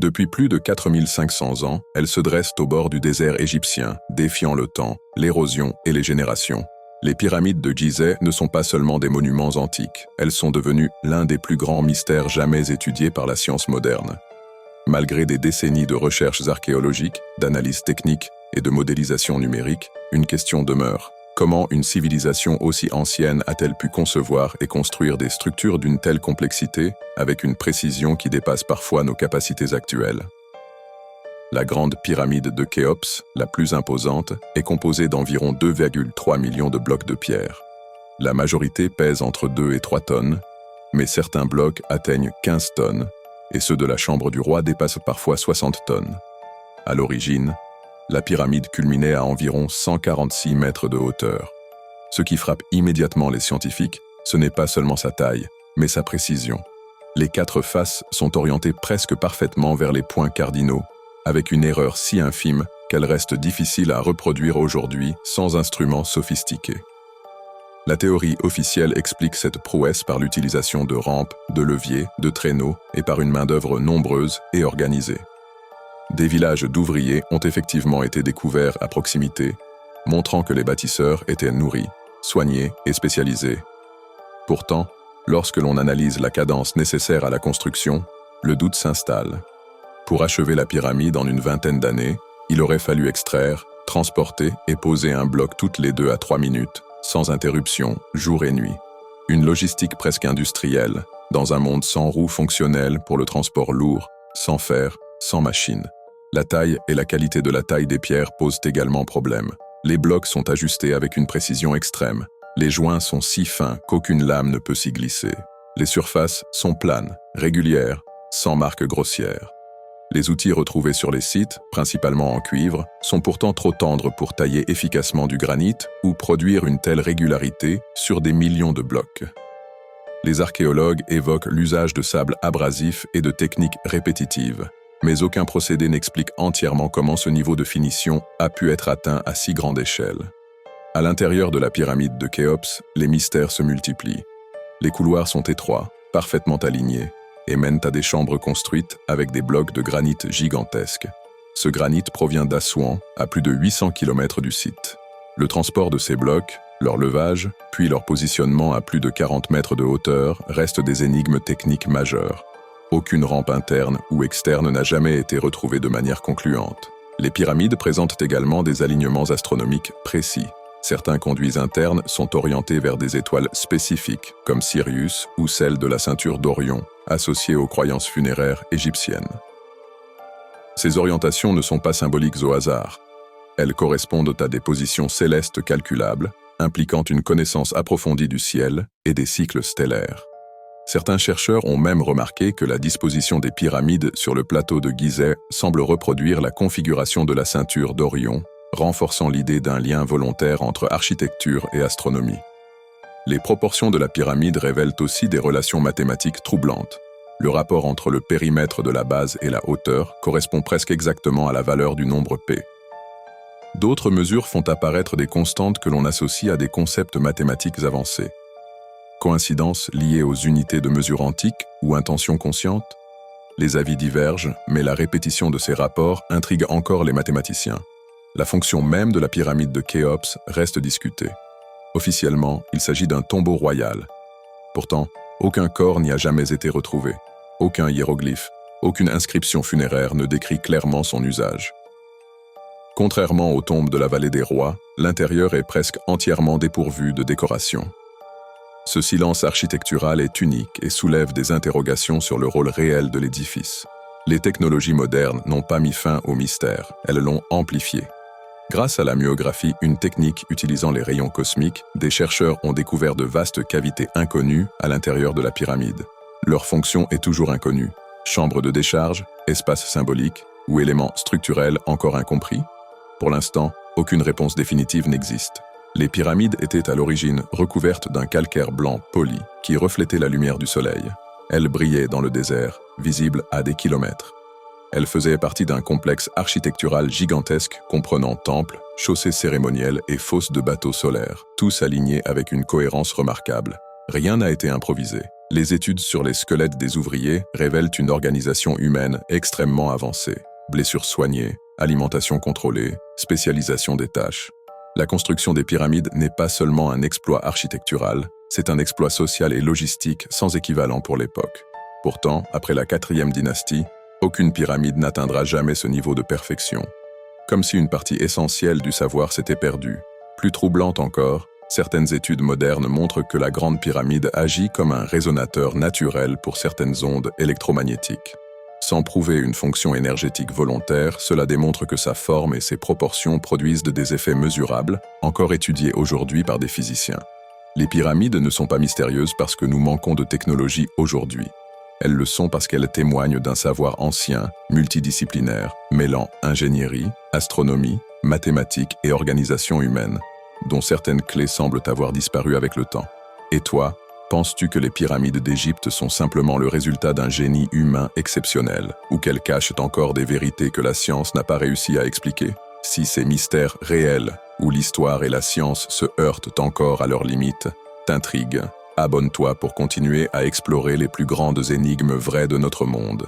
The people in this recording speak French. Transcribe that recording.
Depuis plus de 4500 ans, elles se dressent au bord du désert égyptien, défiant le temps, l'érosion et les générations. Les pyramides de Gizeh ne sont pas seulement des monuments antiques, elles sont devenues l'un des plus grands mystères jamais étudiés par la science moderne. Malgré des décennies de recherches archéologiques, d'analyses techniques et de modélisation numérique, une question demeure. Comment une civilisation aussi ancienne a-t-elle pu concevoir et construire des structures d'une telle complexité, avec une précision qui dépasse parfois nos capacités actuelles? La grande pyramide de Khéops, la plus imposante, est composée d'environ 2,3 millions de blocs de pierre. La majorité pèse entre 2 et 3 tonnes, mais certains blocs atteignent 15 tonnes, et ceux de la chambre du roi dépassent parfois 60 tonnes. À l'origine, la pyramide culminait à environ 146 mètres de hauteur. Ce qui frappe immédiatement les scientifiques, ce n'est pas seulement sa taille, mais sa précision. Les 4 faces sont orientées presque parfaitement vers les points cardinaux, avec une erreur si infime qu'elle reste difficile à reproduire aujourd'hui sans instruments sophistiqués. La théorie officielle explique cette prouesse par l'utilisation de rampes, de leviers, de traîneaux et par une main-d'œuvre nombreuse et organisée. Des villages d'ouvriers ont effectivement été découverts à proximité, montrant que les bâtisseurs étaient nourris, soignés et spécialisés. Pourtant, lorsque l'on analyse la cadence nécessaire à la construction, le doute s'installe. Pour achever la pyramide en une vingtaine d'années, il aurait fallu extraire, transporter et poser un bloc toutes les 2 à 3 minutes, sans interruption, jour et nuit. Une logistique presque industrielle, dans un monde sans roues fonctionnelles pour le transport lourd, sans fer, sans machine. La taille et la qualité de la taille des pierres posent également problème. Les blocs sont ajustés avec une précision extrême. Les joints sont si fins qu'aucune lame ne peut s'y glisser. Les surfaces sont planes, régulières, sans marques grossières. Les outils retrouvés sur les sites, principalement en cuivre, sont pourtant trop tendres pour tailler efficacement du granit ou produire une telle régularité sur des millions de blocs. Les archéologues évoquent l'usage de sable abrasif et de techniques répétitives, mais aucun procédé n'explique entièrement comment ce niveau de finition a pu être atteint à si grande échelle. À l'intérieur de la pyramide de Khéops, les mystères se multiplient. Les couloirs sont étroits, parfaitement alignés, et mènent à des chambres construites avec des blocs de granit gigantesques. Ce granit provient d'Assouan, à plus de 800 km du site. Le transport de ces blocs, leur levage, puis leur positionnement à plus de 40 mètres de hauteur restent des énigmes techniques majeures. Aucune rampe interne ou externe n'a jamais été retrouvée de manière concluante. Les pyramides présentent également des alignements astronomiques précis. Certains conduits internes sont orientés vers des étoiles spécifiques, comme Sirius ou celle de la ceinture d'Orion, associée aux croyances funéraires égyptiennes. Ces orientations ne sont pas symboliques au hasard. Elles correspondent à des positions célestes calculables, impliquant une connaissance approfondie du ciel et des cycles stellaires. Certains chercheurs ont même remarqué que la disposition des pyramides sur le plateau de Gizeh semble reproduire la configuration de la ceinture d'Orion, renforçant l'idée d'un lien volontaire entre architecture et astronomie. Les proportions de la pyramide révèlent aussi des relations mathématiques troublantes. Le rapport entre le périmètre de la base et la hauteur correspond presque exactement à la valeur du nombre P. D'autres mesures font apparaître des constantes que l'on associe à des concepts mathématiques avancés. Coïncidences liées aux unités de mesure antiques ou intentions conscientes? Les avis divergent, mais la répétition de ces rapports intrigue encore les mathématiciens. La fonction même de la pyramide de Khéops reste discutée. Officiellement, il s'agit d'un tombeau royal. Pourtant, aucun corps n'y a jamais été retrouvé. Aucun hiéroglyphe, aucune inscription funéraire ne décrit clairement son usage. Contrairement aux tombes de la vallée des rois, l'intérieur est presque entièrement dépourvu de décoration. Ce silence architectural est unique et soulève des interrogations sur le rôle réel de l'édifice. Les technologies modernes n'ont pas mis fin au mystère, elles l'ont amplifié. Grâce à la myographie, une technique utilisant les rayons cosmiques, des chercheurs ont découvert de vastes cavités inconnues à l'intérieur de la pyramide. Leur fonction est toujours inconnue. Chambre de décharge, espace symbolique ou éléments structurels encore incompris? Pour l'instant, aucune réponse définitive n'existe. Les pyramides étaient à l'origine recouvertes d'un calcaire blanc poli qui reflétait la lumière du soleil. Elles brillaient dans le désert, visibles à des kilomètres. Elles faisaient partie d'un complexe architectural gigantesque comprenant temples, chaussées cérémonielles et fosses de bateaux solaires, tous alignés avec une cohérence remarquable. Rien n'a été improvisé. Les études sur les squelettes des ouvriers révèlent une organisation humaine extrêmement avancée. Blessures soignées, alimentation contrôlée, spécialisation des tâches. La construction des pyramides n'est pas seulement un exploit architectural, c'est un exploit social et logistique sans équivalent pour l'époque. Pourtant, après la 4e dynastie, aucune pyramide n'atteindra jamais ce niveau de perfection. Comme si une partie essentielle du savoir s'était perdue. Plus troublante encore, certaines études modernes montrent que la Grande Pyramide agit comme un résonateur naturel pour certaines ondes électromagnétiques. Sans prouver une fonction énergétique volontaire, cela démontre que sa forme et ses proportions produisent des effets mesurables, encore étudiés aujourd'hui par des physiciens. Les pyramides ne sont pas mystérieuses parce que nous manquons de technologie aujourd'hui. Elles le sont parce qu'elles témoignent d'un savoir ancien, multidisciplinaire, mêlant ingénierie, astronomie, mathématiques et organisation humaine, dont certaines clés semblent avoir disparu avec le temps. Et toi, penses-tu que les pyramides d'Égypte sont simplement le résultat d'un génie humain exceptionnel, ou qu'elles cachent encore des vérités que la science n'a pas réussi à expliquer? Si ces mystères réels, où l'histoire et la science se heurtent encore à leurs limites, t'intriguent, abonne-toi pour continuer à explorer les plus grandes énigmes vraies de notre monde.